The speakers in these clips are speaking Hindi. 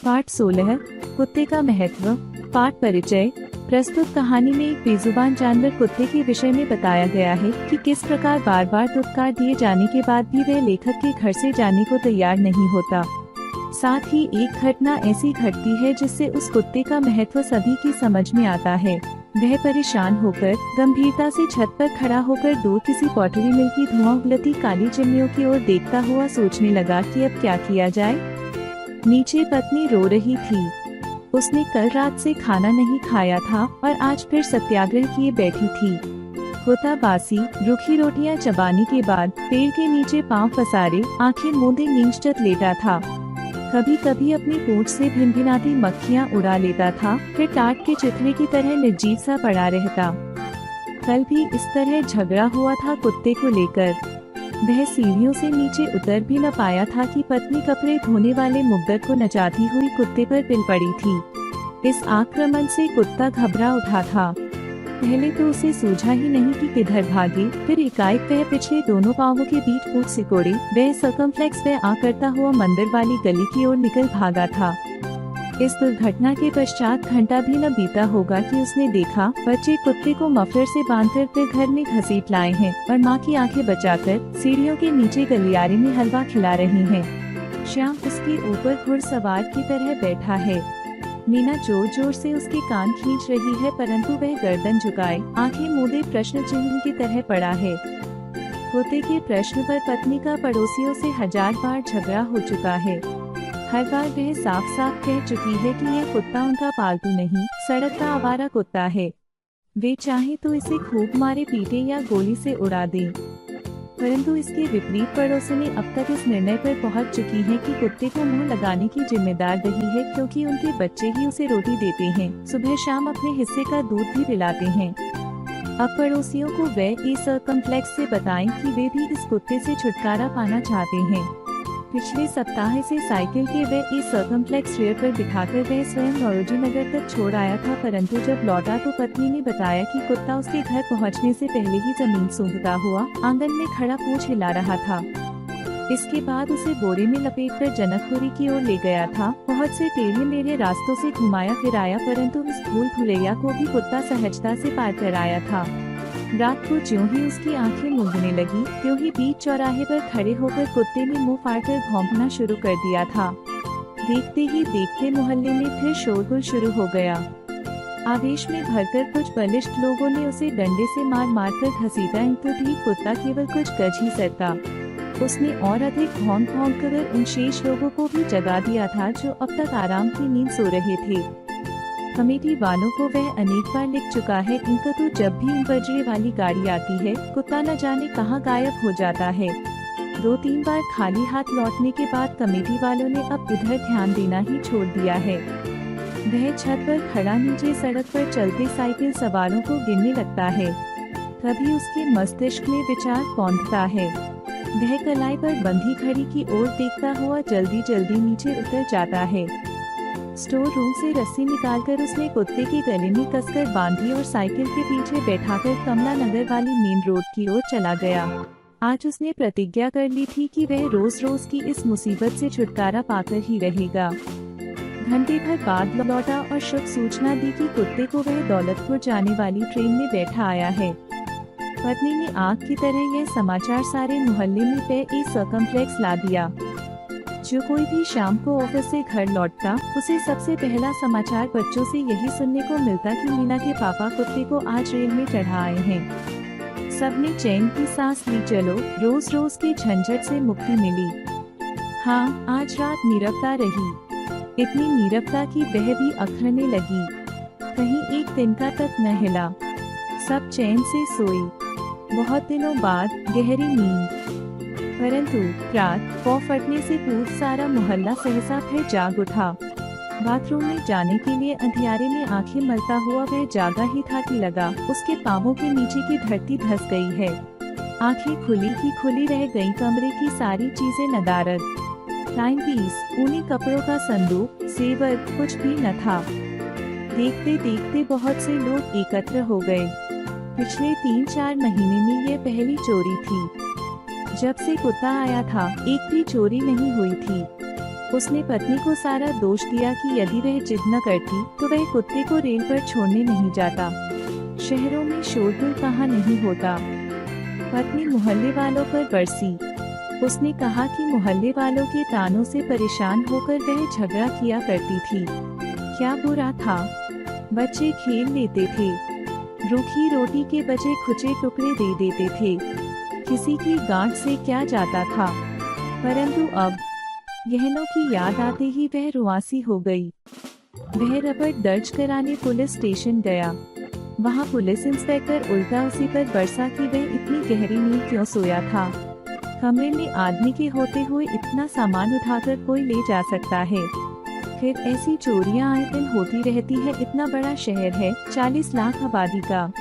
पाठ 16 कुत्ते का महत्व। पाठ परिचय। प्रस्तुत कहानी में एक बेजुबान जानवर कुत्ते के विषय में बताया गया है कि किस प्रकार बार बार दुत्कार दिए जाने के बाद भी वह लेखक के घर से जाने को तैयार नहीं होता। साथ ही एक घटना ऐसी घटती है जिससे उस कुत्ते का महत्व सभी की समझ में आता है। वह परेशान होकर गंभीरता से छत पर खड़ा होकर दूर किसी पॉटरी मिल की धुआं उगलती काली चिमनियों की ओर देखता हुआ सोचने लगा कि अब क्या किया जाए। नीचे पत्नी रो रही थी। उसने कल रात से खाना नहीं खाया था और आज फिर सत्याग्रह किए बैठी थी। होता बासी रूखी रोटियां चबाने के बाद पेड़ के नीचे पांव पसारे आंखें मूंदे नींचट लेटा था। कभी कभी अपनी पूंछ से भिनभिनाती मक्खियां उड़ा लेता था, फिर टाट के चिथड़े की तरह निर्जीव सा पड़ा रहता। कल भी इस तरह झगड़ा हुआ था कुत्ते को लेकर। वह सीढ़ियों से नीचे उतर भी न पाया था कि पत्नी कपड़े धोने वाले मुग्गर को नचाती हुई कुत्ते पर पिल पड़ी थी। इस आक्रमण से कुत्ता घबरा उठा था। पहले तो उसे सूझा ही नहीं कि किधर भागे, फिर एकाएक वह पिछले दोनों पांवों के बीच पूंछ सिकोड़े वह सर्कमफ्लेक्स वह आ करता हुआ मंदिर वाली गली की ओर निकल भागा था। इस दुर्घटना के पश्चात घंटा भी न बीता होगा कि उसने देखा बच्चे कुत्ते को मफलर से बांधकर फिर घर में घसीट लाए हैं और माँ की आंखें बचाकर सीढ़ियों के नीचे गलियारे में हलवा खिला रही हैं। श्याम उसके ऊपर घुड़सवार की तरह बैठा है। मीना जोर जोर से उसके कान खींच रही है, परंतु वह गर्दन झुकाए आंखें मूंदे प्रश्न चिन्ह की तरह पड़ा है। कुत्ते के प्रश्न पर पत्नी का पड़ोसियों से 1000 बार झगड़ा हो चुका है। हर बार वह साफ साफ कह चुकी है कि यह कुत्ता उनका पालतू नहीं, सड़क का आवारा कुत्ता है। वे चाहे तो इसे खूब मारे पीटे या गोली से उड़ा दें। परंतु इसके विपरीत पड़ोसने अब तक इस निर्णय पर पहुंच चुकी है कि कुत्ते को मुंह लगाने की जिम्मेदार रही है, क्योंकि उनके बच्चे ही उसे रोटी देते हैं, सुबह शाम अपने हिस्से का दूध भी पिलाते हैं। अब पड़ोसियों को वह इस सर्कमफ्लेक्स से बताएं कि वे भी इस कुत्ते से छुटकारा पाना चाहते हैं। पिछले सप्ताह से साइकिल के वह इस सर्कमफ्लेक्स रेयर पर बिठाकर वह स्वयं नौरोजी नगर तक छोड़ आया था, परंतु जब लौटा तो पत्नी ने बताया कि कुत्ता उसके घर पहुंचने से पहले ही जमीन सूंघता हुआ आंगन में खड़ा पूंछ हिला रहा था। इसके बाद उसे बोरे में लपेटकर जनकपुरी की ओर ले गया था। बहुत से टेढ़े मेढ़े रास्तों से घुमाया फिराया, परंतु इस भूल भुलैया को भी कुत्ता सहजता से पार कर आया था। रात को ज्यों ही उसकी आंखें मूंदने लगी, त्यों ही बीच चौराहे पर खड़े होकर कुत्ते ने मुंह फाड़कर भौंकना शुरू कर दिया था। देखते ही देखते मोहल्ले में फिर शोरगुल शुरू हो गया। आवेश में भरकर कुछ बलिष्ठ लोगों ने उसे डंडे से मार मार कर घसीटा, तो भी कुत्ता केवल कुछ गज ही सरका। उसने और अधिक भौंक भौंक कर उन शेष लोगों को भी जगा दिया था जो अब तक आराम की नींद सो रहे थे। कमेटी वालों को वह अनेक बार लिख चुका है, इनका तो जब भी इन बजरे वाली गाड़ी आती है कुत्ता न जाने कहां गायब हो जाता है। 2-3 बार खाली हाथ लौटने के बाद कमेटी वालों ने अब इधर ध्यान देना ही छोड़ दिया है। वह छत पर खड़ा नीचे सड़क पर चलते साइकिल सवारों को गिनने लगता है। तभी उसके मस्तिष्क में विचार पौंधता है। वह कलाई पर बंधी घड़ी की ओर देखता हुआ जल्दी जल्दी नीचे उतर जाता है। स्टोर रूम से रस्सी निकालकर उसने कुत्ते के गले में कसकर बांधी और साइकिल के पीछे बैठाकर कमला नगर वाली मेन रोड की ओर चला गया। आज उसने प्रतिज्ञा कर ली थी कि वह रोज रोज की इस मुसीबत से छुटकारा पाकर ही रहेगा। घंटे भर बाद लौटा और शुभ सूचना दी कि कुत्ते को वह दौलतपुर जाने वाली ट्रेन में बैठा आया है। पत्नी ने आग की तरह यह समाचार सारे मोहल्ले में वह इस सर्कमफ्लेक्स ला दिया। जो कोई भी शाम को ऑफिस से घर लौटता, उसे सबसे पहला समाचार बच्चों से यही सुनने को मिलता कि मीना के पापा कुत्ते को आज रेल में चढ़ा आए हैं। सबने चैन की सांस ली, चलो रोज रोज के झंझट से मुक्ति मिली। हाँ, आज रात नीरवता रही, इतनी नीरवता कि वह भी अखरने लगी। कहीं एक तिनका तक न हिला। सब चैन से सोए। बहुत दिनों बाद गहरी नींद। परंतु रात पौ फटने से पूर्व सारा मोहल्ला सहसा फिर जाग उठा। बाथरूम में जाने के लिए अंधियारे में आंखें मलता हुआ वह जागा ही था कि लगा उसके पांवों के नीचे की धरती धंस गई है। आंखें खुली की खुली रह गईं, कमरे की सारी चीजें नदारद। टाइम पीस, ऊनी कपड़ों का संदूक, सेवर कुछ भी न था। देखते देखते बहुत से लोग एकत्र हो गए। पिछले 3-4 महीने में यह पहली चोरी थी। जब से कुत्ता आया था एक भी चोरी नहीं हुई थी। उसने पत्नी को सारा दोष दिया कि यदि वह जिद न करती तो वह कुत्ते को रेल पर छोड़ने नहीं जाता। शहरों में शोरगुल कहाँ नहीं होता। पत्नी मोहल्ले वालों पर बरसी। उसने कहा कि मोहल्ले वालों के तानों से परेशान होकर वह झगड़ा किया करती थी। क्या बुरा था? बच्चे खेल लेते थे, रूखी रोटी के बचे खुचे टुकड़े दे देते थे। किसी की गांठ से क्या जाता था। परंतु अब यहनों की याद आते ही वह रुआसी हो गई। वह रपट दर्ज कराने पुलिस स्टेशन गया। वहां पुलिस इंस्पेक्टर उल्टा उसी पर बरसा कि वह इतनी गहरी नींद क्यों सोया था। कमरे में आदमी के होते हुए इतना सामान उठाकर कोई ले जा सकता है। फिर ऐसी चोरियां आए दिन होती रहती है। इतना बड़ा शहर है, 40 लाख आबादी का।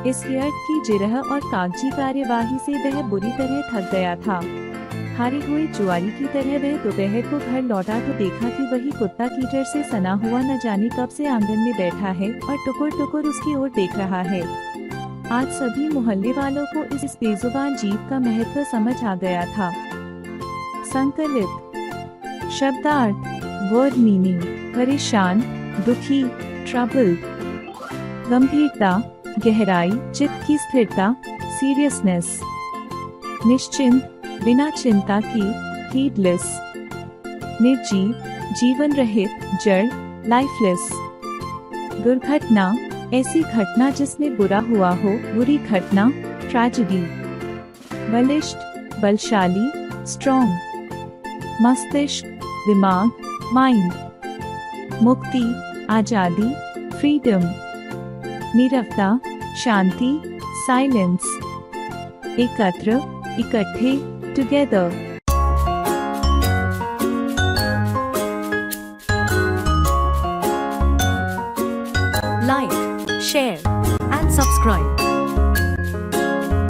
इस यार्ड की जिरह और कागजी कार्यवाही से वह बुरी तरह थक गया था। हारे हुए जुआरी की तरह वह दोपहर को घर लौटा तो देखा कि वही कुत्ता कीचड़ से सना हुआ न जाने कब से आंगन में बैठा है और टुकुर टुकुर उसकी ओर देख रहा है। आज सभी मोहल्ले वालों को इस बेजुबान जीव का महत्व समझ आ गया था। संकलित शब्दार्थ, वर्ड मीनिंग, परेशान, दुखी, ट्रबल। गंभीरता, गहराई, चित्त की स्थिरता, सीरियसनेस। निश्चिंत, बिना चिंता की, हीडलेस। निर्जीव, जीवन रहित, जड़, लाइफलेस। दुर्घटना, ऐसी घटना जिसमें बुरा हुआ हो, बुरी घटना, ट्रेजेडी। बलिष्ठ, बलशाली, स्ट्रॉन्ग। मस्तिष्क, दिमाग, माइंड। मुक्ति, आजादी, फ्रीडम। नीरवता, शांति, साइलेंस। एकत्र, इकट्ठे, together. Like, share and subscribe.